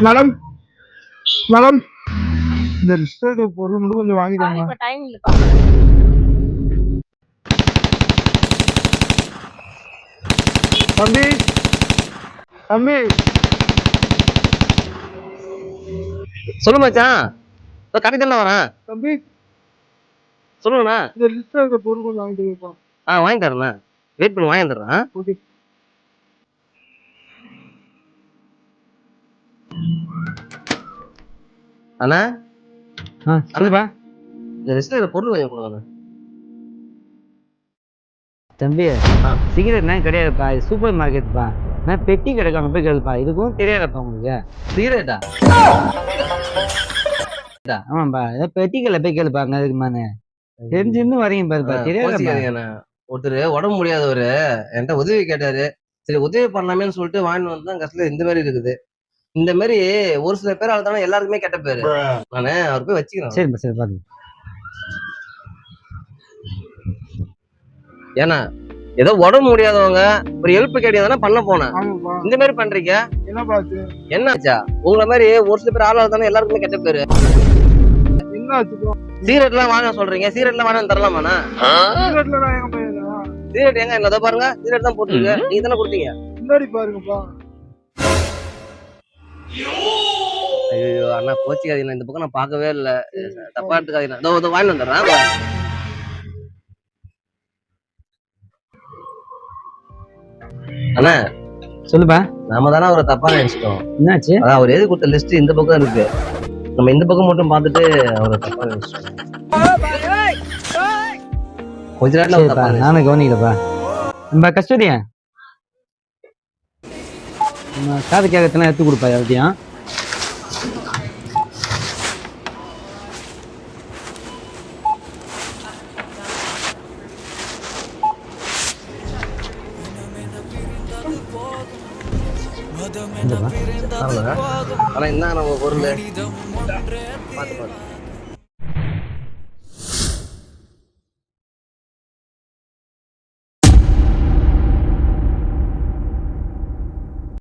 Madam madam இந்த list பொருள் மட்டும் கொஞ்சம் வாங்கிட்டாங்க. தம்பி தம்பி சொல்லு மச்சான், கரெக்ட் தானே வரேன். தம்பி சொல்லுங்கண்ணா. இந்த லிஸ்ட்ல இருக்க பொருள் கொஞ்சம் வாங்கிட்டு வாங்கி தரேண்ணா. வெயிட் பண்ணி வாங்கி தர்றேன். ஓகே. அண்ணா சொல்லுப்பா. இந்த லிஸ்ட்ல பொருள் கொஞ்சம் கொடுங்க தம்பி. சிகரெட்னா கிடையாதுப்பா, இது சூப்பர் மார்க்கெட்ப்பா. நான் பெட்டி கிடைக்காம போய் கேளுப்பா, இதுக்கும் தெரியாதப்பா உங்களுக்கு. சிகரெட்டா? ஆமாப்பா, ஏதோ பெட்டிக்கல்ல போய் கேளுப்பா, அங்க இருக்குமான்னு. தெரிஞ்சிருந்து வரீங்க பாருப்பா, தெரியாதுப்பா. ஒருத்தர் உடம்பு முடியாதவரு என்கிட்ட உதவி கேட்டாரு. சரி உதவி பண்ணலாமேன்னு சொல்லிட்டு வாங்கிட்டு வந்து கஷ்டத்துல இந்த மாதிரி இருக்குது. இந்த மாதிரி ஒரு சில பேரால தானே எல்லாருக்குமே கெட்ட பேரு. நானு அவர் போய் வச்சுக்கிறேன். சரிப்பா சரி பாருங்க. ஏன்னா ஏதோ உடம்பு முடியாதவங்க ஒரு ஹெல்ப் கேட்டீங்கன்னா பண்ண போனேன். இந்த மாதிரி பண்றீங்க என்னாச்சா? உங்களை மாதிரி ஒரு சில பேர் ஆளால தானே எல்லாருக்குமே கெட்ட பேரு. சீரட் எல்லாம் வாங்க சொல்றீங்க, சீரட் எல்லாம் வாங்க தரலாமாண்ணா? சீரட் எங்க என்ன பாருங்க, சீரட் தான் போட்டுருக்கு. நீங்க தானே கொடுத்தீங்க. பாருங்கப்பா. ஐயோ அண்ணா கோச்சிக்காதீங்க, இந்த பக்கம் நான் பார்க்கவே இல்லை. தப்பா எடுத்துக்காதீங்க. இதோ வாங்கி வந்துடுறேன். அண்ணா சொல்லுப்பா. நாம தானே அவரை தப்பா நினைச்சிட்டோம். என்னாச்சு? அதான் அவர் எழுதி கொடுத்த லிஸ்ட் இந்த பக்கம் இருக்கு. நம்ம இந்த பக்கம் மட்டும் பார்த்துட்டு அவரை தப்பா நினைச்சிட்டோம். கொஞ்ச நேரத்துல நானும் கவனிக்கலப்பா. நம்ம கஸ்டடியா காது கேட்கறதுலாம் எடுத்து கொடுப்பா எல்லாத்தையும். ஆனா என்ன நம்ம பொருள் பார்த்து